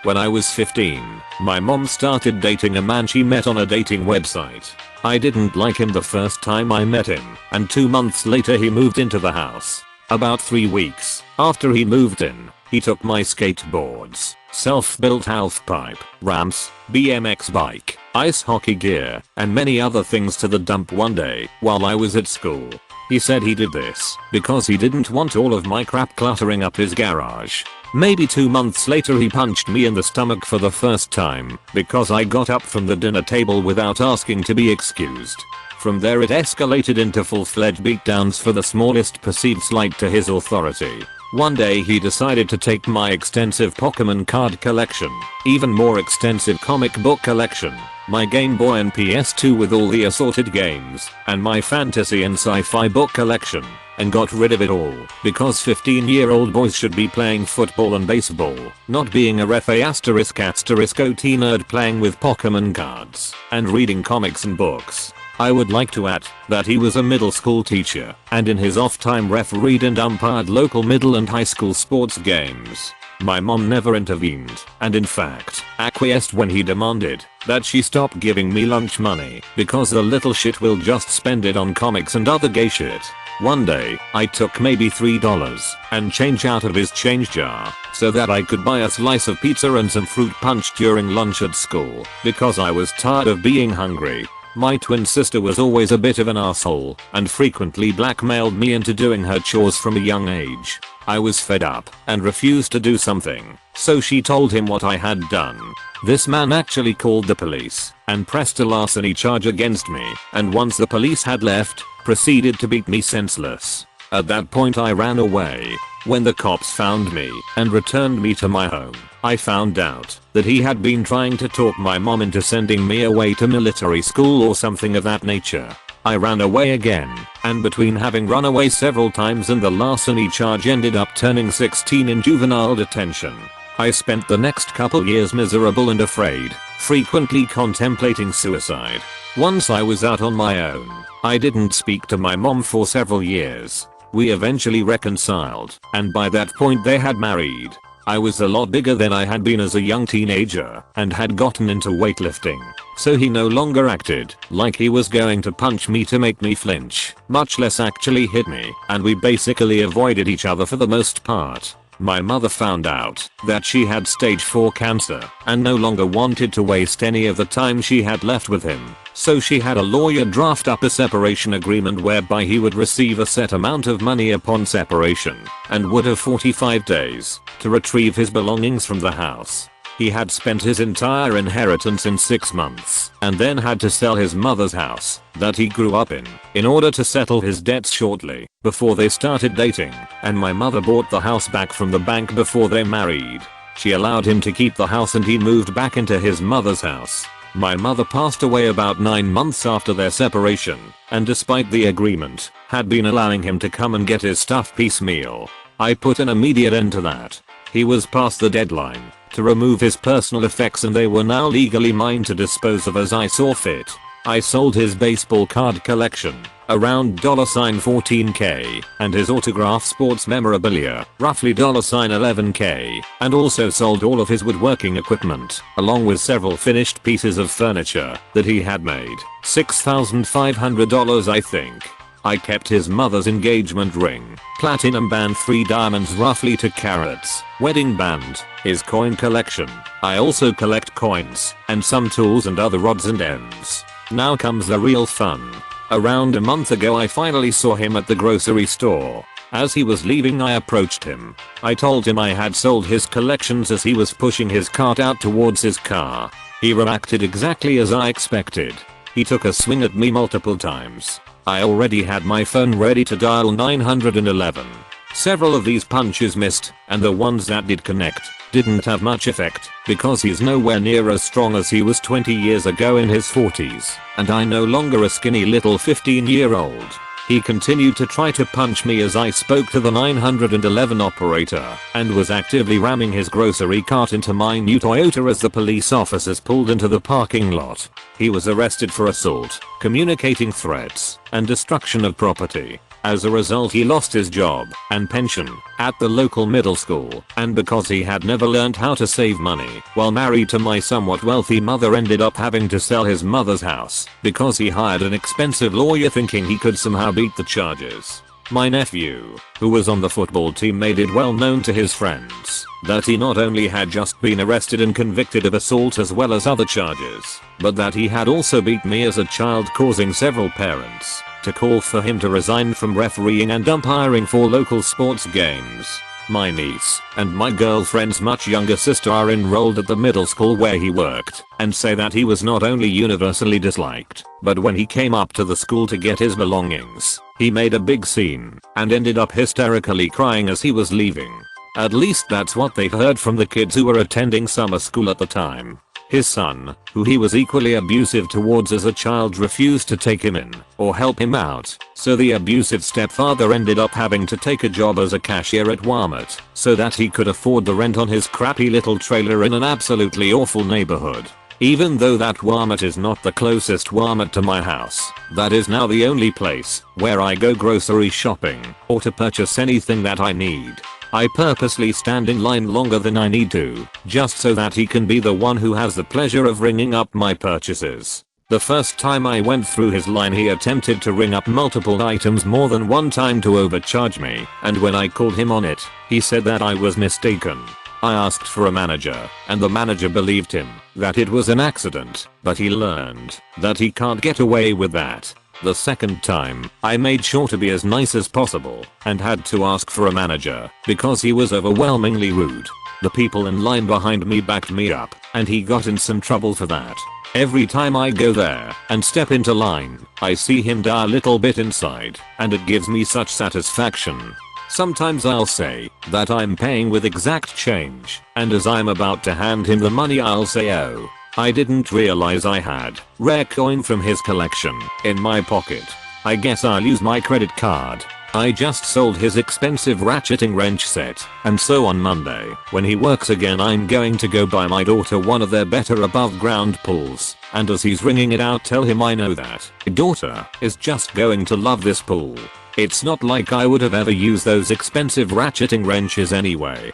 When I was 15, my mom started dating a man she met on a dating website. I didn't like him the first time I met him, and 2 months later he moved into the house. About 3 weeks after he moved in, he took my skateboards, self-built half-pipe, ramps, BMX bike, ice hockey gear, and many other things to the dump one day while I was at school. He said he did this because he didn't want all of my crap cluttering up his garage. Maybe 2 months later he punched me in the stomach for the first time because I got up from the dinner table without asking to be excused. From there it escalated into full-fledged beatdowns for the smallest perceived slight to his authority. One day he decided to take my extensive Pokemon card collection, even more extensive comic book collection, my Game Boy and PS2 with all the assorted games, and my fantasy and sci-fi book collection, and got rid of it all because 15-year-old boys should be playing football and baseball, not being a ref **OT nerd playing with Pokemon cards and reading comics and books. I would like to add that he was a middle school teacher and in his off time refereed and umpired local middle and high school sports games. My mom never intervened and in fact acquiesced when he demanded that she stop giving me lunch money because the little shit will just spend it on comics and other gay shit. One day, I took maybe $3 and change out of his change jar so that I could buy a slice of pizza and some fruit punch during lunch at school because I was tired of being hungry. My twin sister was always a bit of an asshole and frequently blackmailed me into doing her chores from a young age. I was fed up and refused to do something, so she told him what I had done. This man actually called the police and pressed a larceny charge against me, and once the police had left, proceeded to beat me senseless. At that point I ran away. When the cops found me and returned me to my home, I found out that he had been trying to talk my mom into sending me away to military school or something of that nature. I ran away again, and between having run away several times and the larceny charge ended up turning 16 in juvenile detention. I spent the next couple years miserable and afraid, frequently contemplating suicide. Once I was out on my own, I didn't speak to my mom for several years. We eventually reconciled, and by that point they had married. I was a lot bigger than I had been as a young teenager and had gotten into weightlifting, so he no longer acted like he was going to punch me to make me flinch, much less actually hit me, and we basically avoided each other for the most part. My mother found out that she had stage 4 cancer and no longer wanted to waste any of the time she had left with him, so she had a lawyer draft up a separation agreement whereby he would receive a set amount of money upon separation and would have 45 days to retrieve his belongings from the house. He had spent his entire inheritance in 6 months and then had to sell his mother's house that he grew up in order to settle his debts shortly before they started dating, and my mother bought the house back from the bank before they married. She allowed him to keep the house and he moved back into his mother's house. My mother passed away about 9 months after their separation, and despite the agreement, had been allowing him to come and get his stuff piecemeal. I put an immediate end to that. He was past the deadline to remove his personal effects and they were now legally mine to dispose of as I saw fit. I sold his baseball card collection, around $14k, and his autographed sports memorabilia, roughly $11k, and also sold all of his woodworking equipment, along with several finished pieces of furniture that he had made, $6,500 I think. I kept his mother's engagement ring, platinum band 3 diamonds roughly 2 carats, wedding band, his coin collection. I also collect coins, and some tools and other odds and ends. Now comes the real fun. Around a month ago I finally saw him at the grocery store. As he was leaving I approached him. I told him I had sold his collections as he was pushing his cart out towards his car. He reacted exactly as I expected. He took a swing at me multiple times. I already had my phone ready to dial 911. Several of these punches missed, and the ones that did connect didn't have much effect because he's nowhere near as strong as he was 20 years ago in his 40s, and I'm no longer a skinny little 15-year-old. He continued to try to punch me as I spoke to the 911 operator and was actively ramming his grocery cart into my new Toyota as the police officers pulled into the parking lot. He was arrested for assault, communicating threats, and destruction of property. As a result he lost his job and pension at the local middle school, and because he had never learned how to save money while married to my somewhat wealthy mother, ended up having to sell his mother's house because he hired an expensive lawyer thinking he could somehow beat the charges. My nephew, who was on the football team, made it well known to his friends that he not only had just been arrested and convicted of assault as well as other charges, but that he had also beat me as a child, causing several parents to call for him to resign from refereeing and umpiring for local sports games. My niece and my girlfriend's much younger sister are enrolled at the middle school where he worked, and say that he was not only universally disliked, but when he came up to the school to get his belongings, he made a big scene and ended up hysterically crying as he was leaving. At least that's what they've heard from the kids who were attending summer school at the time. His son, who he was equally abusive towards as a child, refused to take him in or help him out, so the abusive stepfather ended up having to take a job as a cashier at Walmart so that he could afford the rent on his crappy little trailer in an absolutely awful neighborhood. Even though that Walmart is not the closest Walmart to my house, that is now the only place where I go grocery shopping or to purchase anything that I need. I purposely stand in line longer than I need to, just so that he can be the one who has the pleasure of ringing up my purchases. The first time I went through his line he attempted to ring up multiple items more than one time to overcharge me, and when I called him on it, he said that I was mistaken. I asked for a manager, and the manager believed him that it was an accident, but he learned that he can't get away with that. The second time, I made sure to be as nice as possible and had to ask for a manager because he was overwhelmingly rude. The people in line behind me backed me up, and he got in some trouble for that. Every time I go there and step into line, I see him die a little bit inside, and it gives me such satisfaction. Sometimes I'll say that I'm paying with exact change, and as I'm about to hand him the money I'll say, "Oh, I didn't realize I had rare coin from his collection in my pocket. I guess I'll use my credit card." I just sold his expensive ratcheting wrench set, and so on Monday, when he works again, I'm going to go buy my daughter one of their better above ground pools, and as he's ringing it out, tell him I know that my daughter is just going to love this pool. It's not like I would have ever used those expensive ratcheting wrenches anyway.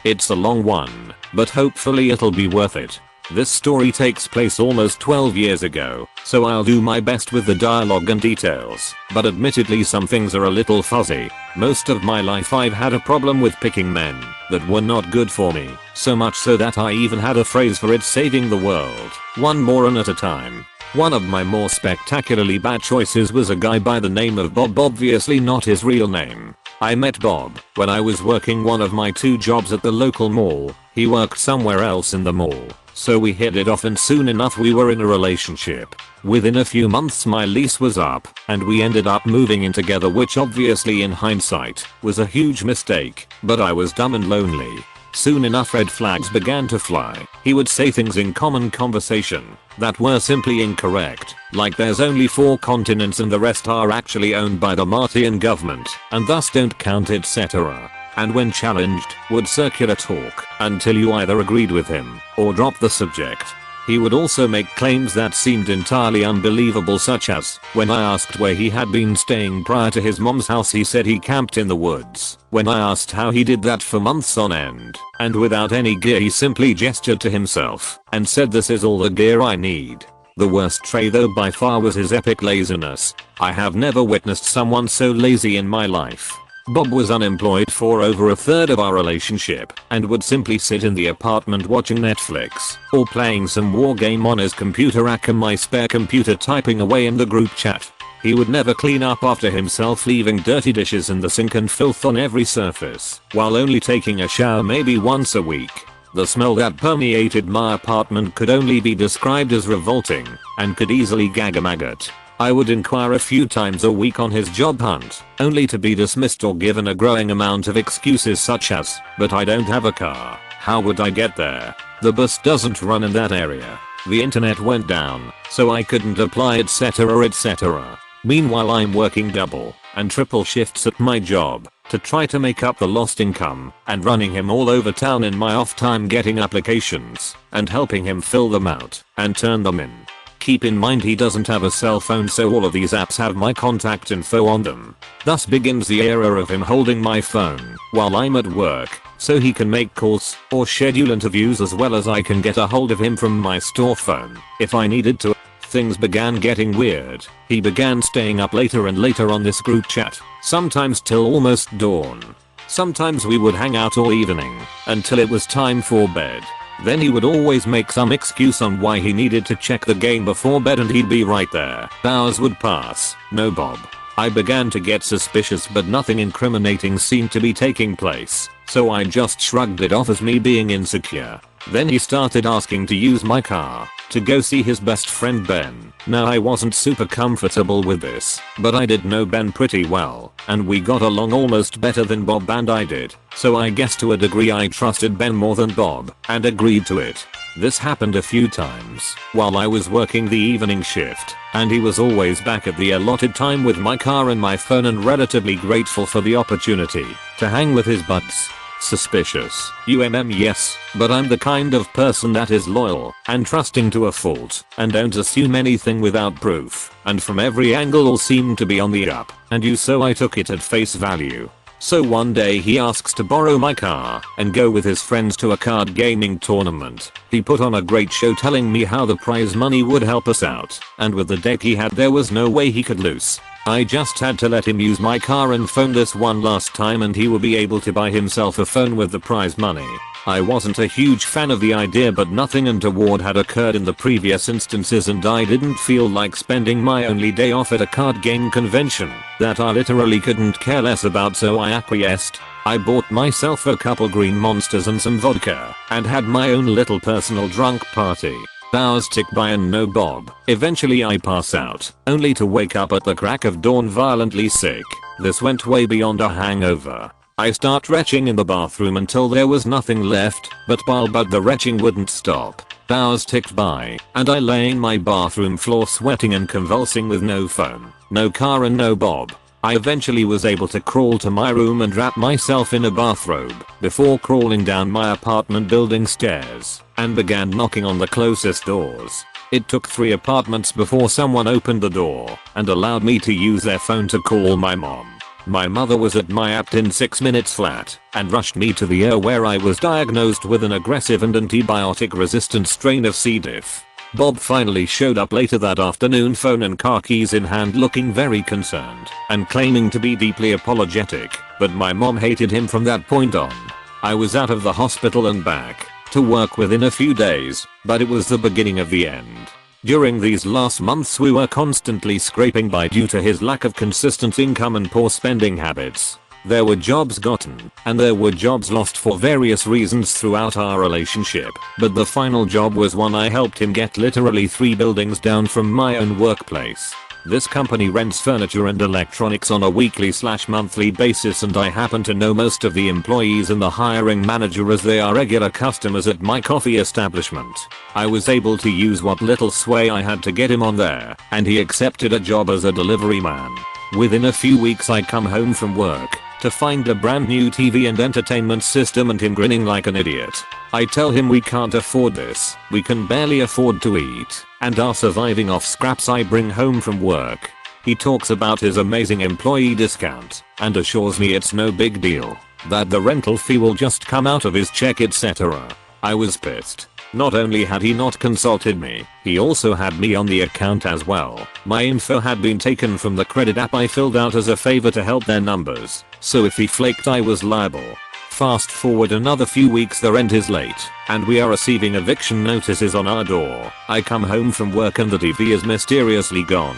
It's a long one, but hopefully it'll be worth it. This story takes place almost 12 years ago, so I'll do my best with the dialogue and details, but admittedly some things are a little fuzzy. Most of my life I've had a problem with picking men that were not good for me, so much so that I even had a phrase for it: saving the world, one moron at a time. One of my more spectacularly bad choices was a guy by the name of Bob, obviously not his real name. I met Bob when I was working one of my 2 jobs at the local mall. He worked somewhere else in the mall, so we hit it off, and soon enough we were in a relationship. Within a few months my lease was up, and we ended up moving in together, which obviously in hindsight was a huge mistake, but I was dumb and lonely. Soon enough red flags began to fly. He would say things in common conversation that were simply incorrect, like there's only 4 continents and the rest are actually owned by the Martian government and thus don't count, etc. And when challenged, would circular talk until you either agreed with him or dropped the subject. He would also make claims that seemed entirely unbelievable, such as, when I asked where he had been staying prior to his mom's house, he said he camped in the woods. When I asked how he did that for months on end, and without any gear, he simply gestured to himself and said, "This is all the gear I need." The worst trait though by far was his epic laziness. I have never witnessed someone so lazy in my life. Bob was unemployed for over a third of our relationship and would simply sit in the apartment watching Netflix or playing some war game on his computer rack and my spare computer, typing away in the group chat. He would never clean up after himself, leaving dirty dishes in the sink and filth on every surface, while only taking a shower maybe once a week. The smell that permeated my apartment could only be described as revolting and could easily gag a maggot. I would inquire a few times a week on his job hunt, only to be dismissed or given a growing amount of excuses such as, "But I don't have a car. How would I get there? The bus doesn't run in that area. The internet went down, so I couldn't apply," etc., etc. Meanwhile I'm working double and triple shifts at my job to try to make up the lost income, and running him all over town in my off time, getting applications and helping him fill them out and turn them in. keep in mind he doesn't have a cell phone, so all of these apps have my contact info on them. Thus begins the era of him holding my phone while I'm at work, so he can make calls or schedule interviews, as well as I can get a hold of him from my store phone if I needed to. Things began getting weird. He began staying up later and later on this group chat, sometimes till almost dawn. Sometimes we would hang out all evening until it was time for bed. Then he would always make some excuse on why he needed to check the game before bed, and he'd be right there. Hours would pass. No Bob. I began to get suspicious, but nothing incriminating seemed to be taking place, so I just shrugged it off as me being insecure. Then he started asking to use my car to go see his best friend Ben. Now I wasn't super comfortable with this, but I did know Ben pretty well, and we got along almost better than Bob and I did, so I guess to a degree I trusted Ben more than Bob, and agreed to it. This happened a few times while I was working the evening shift, and he was always back at the allotted time with my car and my phone, and relatively grateful for the opportunity to hang with his buds. Suspicious. Yes, but I'm the kind of person that is loyal and trusting to a fault, and don't assume anything without proof, and from every angle all seemed to be on the up, and so I took it at face value. So one day he asks to borrow my car and go with his friends to a card gaming tournament. He put on a great show telling me how the prize money would help us out, and with the deck he had there was no way he could lose. I just had to let him use my car and phone this one last time, and he will be able to buy himself a phone with the prize money. I wasn't a huge fan of the idea, but nothing untoward had occurred in the previous instances, and I didn't feel like spending my only day off at a card game convention that I literally couldn't care less about, so I acquiesced. I bought myself a couple green monsters and some vodka, and had my own little personal drunk party. Hours tick by and no Bob. Eventually I pass out, only to wake up at the crack of dawn violently sick. This went way beyond a hangover. I start retching in the bathroom until there was nothing left but bile, but the retching wouldn't stop. Hours ticked by, and I lay in my bathroom floor sweating and convulsing with no phone, no car and no Bob. I eventually was able to crawl to my room and wrap myself in a bathrobe before crawling down my apartment building stairs and began knocking on the closest doors. It took 3 apartments before someone opened the door and allowed me to use their phone to call my mom. My mother was at my apt in 6 minutes flat and rushed me to the ER, where I was diagnosed with an aggressive and antibiotic resistant strain of C. diff. Bob finally showed up later that afternoon, phone and car keys in hand, looking very concerned and claiming to be deeply apologetic, but my mom hated him from that point on. I was out of the hospital and back to work within a few days, but it was the beginning of the end. During these last months we were constantly scraping by due to his lack of consistent income and poor spending habits. There were jobs gotten, and there were jobs lost for various reasons throughout our relationship, but the final job was one I helped him get literally 3 buildings down from my own workplace. This company rents furniture and electronics on a weekly/monthly basis, and I happen to know most of the employees and the hiring manager, as they are regular customers at my coffee establishment. I was able to use what little sway I had to get him on there, and he accepted a job as a delivery man. Within a few weeks I come home from work to find a brand new TV and entertainment system and him grinning like an idiot. I tell him we can't afford this, we can barely afford to eat, and are surviving off scraps I bring home from work. He talks about his amazing employee discount and assures me it's no big deal, that the rental fee will just come out of his check, etc. I was pissed. Not only had he not consulted me, he also had me on the account as well. My info had been taken from the credit app I filled out as a favor to help their numbers, so if he flaked I was liable. Fast forward another few weeks, the rent is late, and we are receiving eviction notices on our door. I come home from work and the TV is mysteriously gone.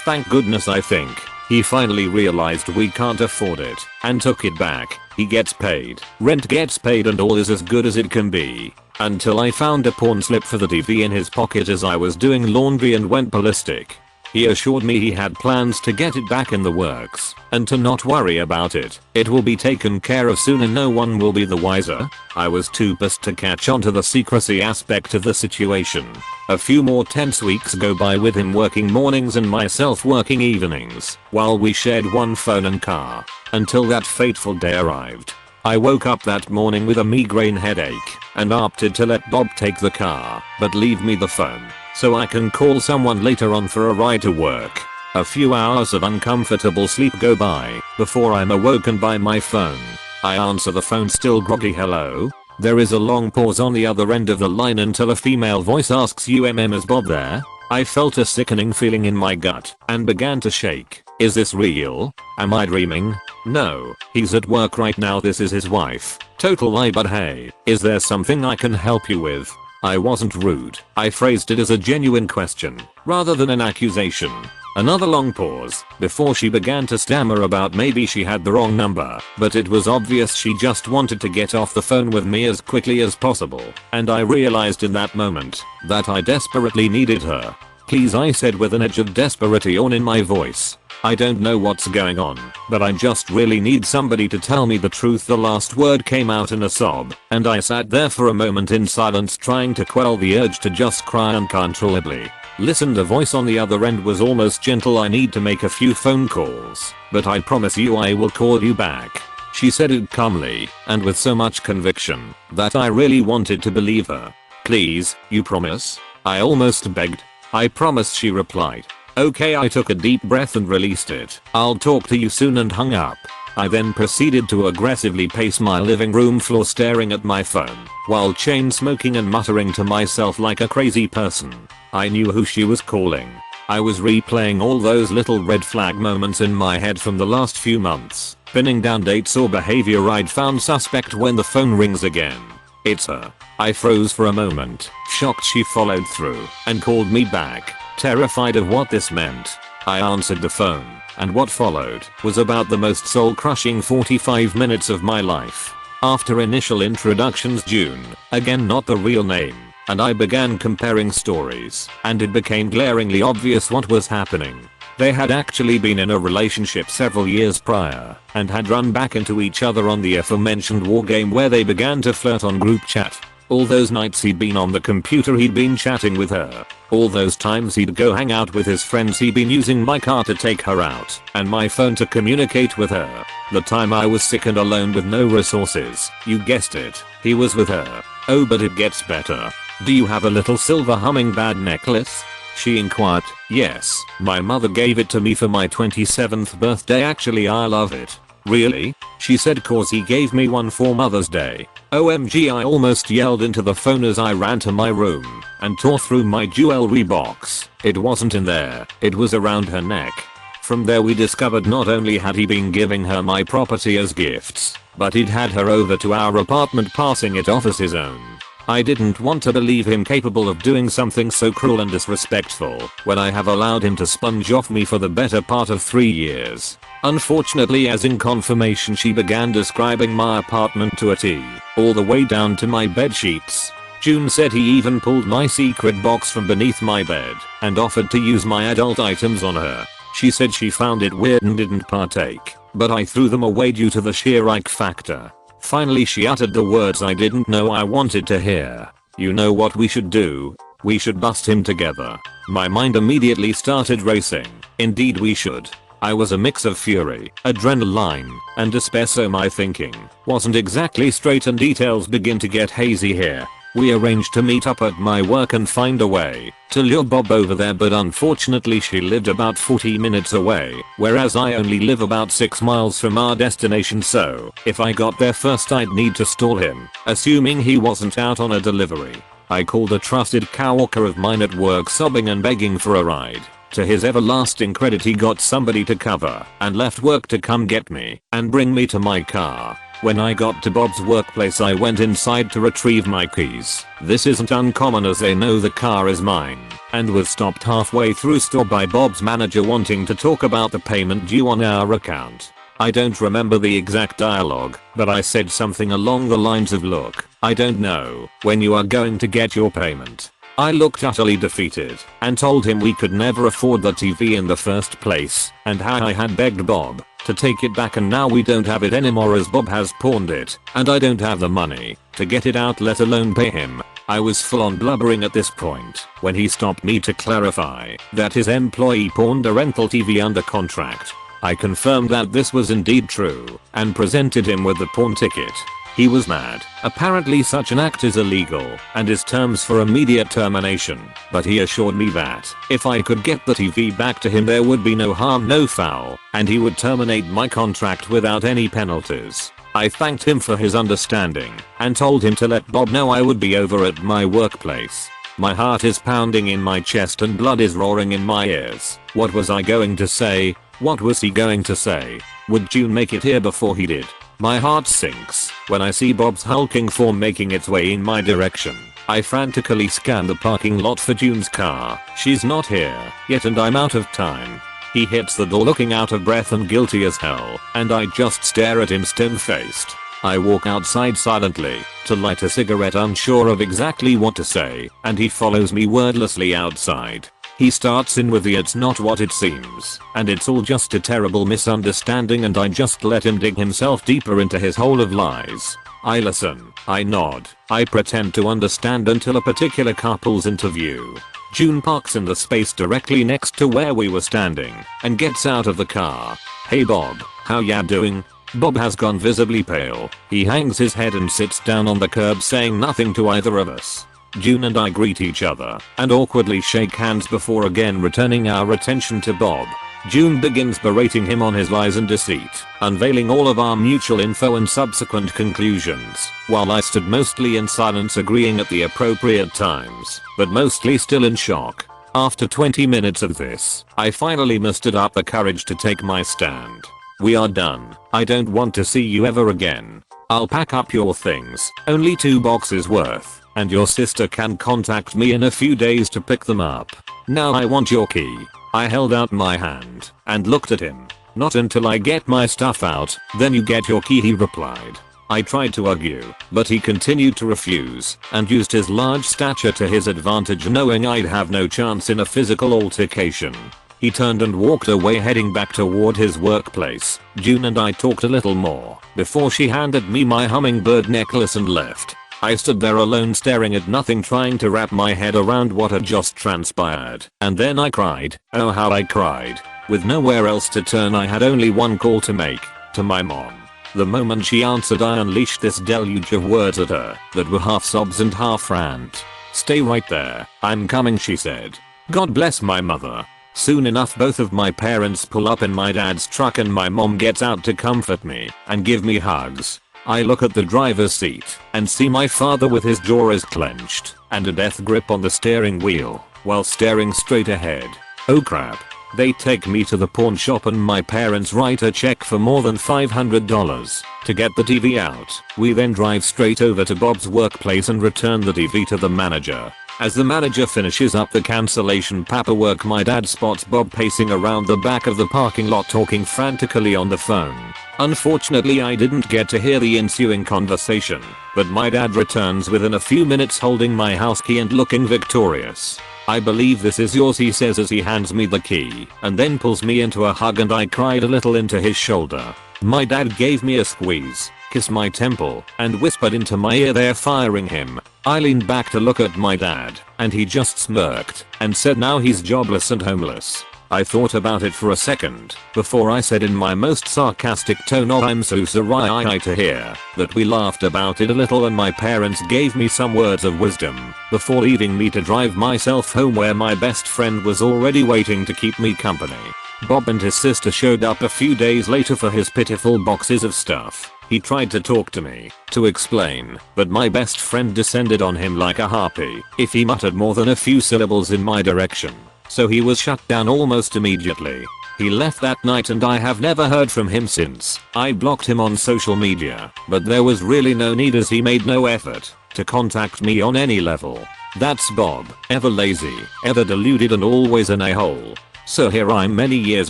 Thank goodness, I think. He finally realized we can't afford it and took it back. He gets paid, rent gets paid, and all is as good as it can be. Until I found a pawn slip for the TV in his pocket as I was doing laundry and went ballistic. He assured me he had plans to get it back in the works and to not worry about it. It will be taken care of soon and no one will be the wiser. I was too pissed to catch on to the secrecy aspect of the situation. A few more tense weeks go by with him working mornings and myself working evenings, while we shared one phone and car, until that fateful day arrived. I woke up that morning with a migraine headache and opted to let Bob take the car but leave me the phone. so I can call someone later on for a ride to work. A few hours of uncomfortable sleep go by before I'm awoken by my phone. I answer the phone, still groggy. Hello? There is a long pause on the other end of the line until a female voice asks, is Bob there? I felt a sickening feeling in my gut and began to shake. Is this real? Am I dreaming? No, he's at work right now. This is his wife. Total lie, but hey, is there something I can help you with? I wasn't rude. I phrased it as a genuine question rather than an accusation. Another long pause before she began to stammer about maybe she had the wrong number, but it was obvious she just wanted to get off the phone with me as quickly as possible, and I realized in that moment that I desperately needed her. Please, I said with an edge of desperation in my voice. I don't know what's going on, but I just really need somebody to tell me the truth. The last word came out in a sob, and I sat there for a moment in silence, trying to quell the urge to just cry uncontrollably. Listen, the voice on the other end was almost gentle. I need to make a few phone calls, but I promise you I will call you back. She said it calmly and with so much conviction that I really wanted to believe her. Please, you promise? I almost begged. I promise, she replied. Okay, I took a deep breath and released it. I'll talk to you soon, and hung up. I then proceeded to aggressively pace my living room floor, staring at my phone while chain smoking and muttering to myself like a crazy person. I knew who she was calling. I was replaying all those little red flag moments in my head from the last few months, pinning down dates or behavior I'd found suspect when the phone rings again. It's her. I froze for a moment, shocked she followed through and called me back, terrified of what this meant. I answered the phone, and what followed was about the most soul-crushing 45 minutes of my life. After initial introductions, June, again not the real name, and I began comparing stories, and it became glaringly obvious what was happening. They had actually been in a relationship several years prior, and had run back into each other on the aforementioned war game, where they began to flirt on group chat. All those nights he'd been on the computer, he'd been chatting with her. All those times he'd go hang out with his friends, he'd been using my car to take her out, and my phone to communicate with her. The time I was sick and alone with no resources, you guessed it, he was with her. Oh, but it gets better. Do you have a little silver hummingbird necklace? She inquired. Yes, my mother gave it to me for my 27th birthday. Actually, I love it. Really? She said, cause he gave me one for Mother's Day. OMG, I almost yelled into the phone as I ran to my room and tore through my jewelry box. It wasn't in there, it was around her neck. From there we discovered not only had he been giving her my property as gifts, but he'd had her over to our apartment, passing it off as his own. I didn't want to believe him capable of doing something so cruel and disrespectful when I have allowed him to sponge off me for the better part of 3 years. Unfortunately, as in confirmation, she began describing my apartment to a T, all the way down to my bed sheets. June said he even pulled my secret box from beneath my bed and offered to use my adult items on her. She said she found it weird and didn't partake, but I threw them away due to the sheer ick factor. Finally, she uttered the words I didn't know I wanted to hear. You know what we should do? We should bust him together. My mind immediately started racing. Indeed we should. I was a mix of fury, adrenaline, and despair, so my thinking wasn't exactly straight, and details begin to get hazy here. We arranged to meet up at my work and find a way to lure Bob over there, but unfortunately she lived about 40 minutes away, whereas I only live about 6 miles from our destination, so if I got there first I'd need to stall him, assuming he wasn't out on a delivery. I called a trusted coworker of mine at work, sobbing and begging for a ride. To his everlasting credit, he got somebody to cover and left work to come get me and bring me to my car. When I got to Bob's workplace, I went inside to retrieve my keys. This isn't uncommon, as they know the car is mine, and was stopped halfway through store by Bob's manager wanting to talk about the payment due on our account. I don't remember the exact dialogue, but I said something along the lines of, look, I don't know when you are going to get your payment. I looked utterly defeated and told him we could never afford the TV in the first place, and how I had begged Bob to take it back, and now we don't have it anymore as Bob has pawned it, and I don't have the money to get it out, let alone pay him. I was full on blubbering at this point when he stopped me to clarify that his employee pawned a rental TV under contract. I confirmed that this was indeed true and presented him with the pawn ticket. He was mad. Apparently such an act is illegal and is terms for immediate termination, but he assured me that if I could get the TV back to him there would be no harm no foul, and he would terminate my contract without any penalties. I thanked him for his understanding and told him to let Bob know I would be over at my workplace. My heart is pounding in my chest and blood is roaring in my ears. What was I going to say? What was he going to say? Would June make it here before he did? My heart sinks when I see Bob's hulking form making its way in my direction. I frantically scan the parking lot for June's car. She's not here yet and I'm out of time. He hits the door looking out of breath and guilty as hell, and I just stare at him stone-faced. I walk outside silently to light a cigarette unsure of exactly what to say, and he follows me wordlessly outside. He starts in with the "it's not what it seems, and it's all just a terrible misunderstanding," and I just let him dig himself deeper into his hole of lies. I listen, I nod, I pretend to understand until a particular car pulls into view. June parks in the space directly next to where we were standing and gets out of the car. "Hey Bob, how ya doing?" Bob has gone visibly pale. He hangs his head and sits down on the curb saying nothing to either of us. June and I greet each other and awkwardly shake hands before again returning our attention to Bob. June begins berating him on his lies and deceit, unveiling all of our mutual info and subsequent conclusions, while I stood mostly in silence agreeing at the appropriate times, but mostly still in shock. After 20 minutes of this, I finally mustered up the courage to take my stand. "We are done. I don't want to see you ever again. I'll pack up your things, only 2 boxes worth, and your sister can contact me in a few days to pick them up. Now I want your key." I held out my hand and looked at him. "Not until I get my stuff out, then you get your key," he replied. I tried to argue, but he continued to refuse and used his large stature to his advantage, knowing I'd have no chance in a physical altercation. He turned and walked away, heading back toward his workplace. June and I talked a little more before she handed me my hummingbird necklace and left. I stood there alone staring at nothing, trying to wrap my head around what had just transpired. And then I cried. Oh how I cried. With nowhere else to turn, I had only one call to make, to my mom. The moment she answered, I unleashed this deluge of words at her that were half sobs and half rant. "Stay right there, I'm coming," she said. God bless my mother. Soon enough, both of my parents pull up in my dad's truck and my mom gets out to comfort me and give me hugs. I look at the driver's seat and see my father with his jaws clenched and a death grip on the steering wheel while staring straight ahead. Oh crap. They take me to the pawn shop and my parents write a check for more than $500 to get the TV out. We then drive straight over to Bob's workplace and return the TV to the manager. As the manager finishes up the cancellation paperwork, my dad spots Bob pacing around the back of the parking lot talking frantically on the phone. Unfortunately, I didn't get to hear the ensuing conversation, but my dad returns within a few minutes holding my house key and looking victorious. "I believe this is yours," he says as he hands me the key, and then pulls me into a hug, and I cried a little into his shoulder. My dad gave me a squeeze, kissed my temple, and whispered into my ear, "They're firing him." I leaned back to look at my dad, and he just smirked and said now he's jobless and homeless. I thought about it for a second before I said in my most sarcastic tone of "I'm so sorry to hear that." We laughed about it a little and my parents gave me some words of wisdom before leaving me to drive myself home, where my best friend was already waiting to keep me company. Bob and his sister showed up a few days later for his pitiful boxes of stuff. He tried to talk to me, to explain, but my best friend descended on him like a harpy if he muttered more than a few syllables in my direction. So he was shut down almost immediately. He left that night and I have never heard from him since. I blocked him on social media, but there was really no need as he made no effort to contact me on any level. That's Bob, ever lazy, ever deluded, and always an a-hole. So here I'm many years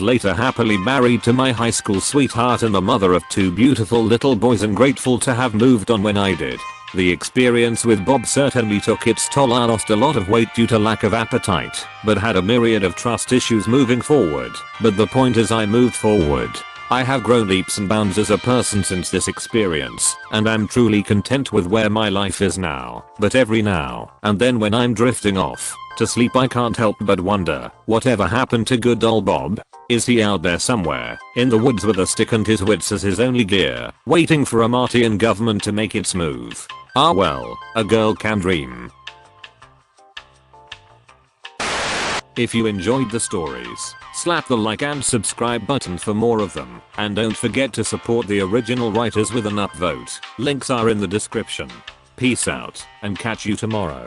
later, happily married to my high school sweetheart and the mother of 2 beautiful little boys, and grateful to have moved on when I did. The experience with Bob certainly took its toll. I lost a lot of weight due to lack of appetite, but had a myriad of trust issues moving forward. But the point is, I moved forward. I have grown leaps and bounds as a person since this experience, and I'm truly content with where my life is now. But every now and then when I'm drifting off to sleep I can't help but wonder, whatever happened to good old Bob? Is he out there somewhere, in the woods with a stick and his wits as his only gear, waiting for a Martian government to make it smooth? Ah well, a girl can dream. If you enjoyed the stories, slap the like and subscribe button for more of them, and don't forget to support the original writers with an upvote. Links are in the description. Peace out, and catch you tomorrow.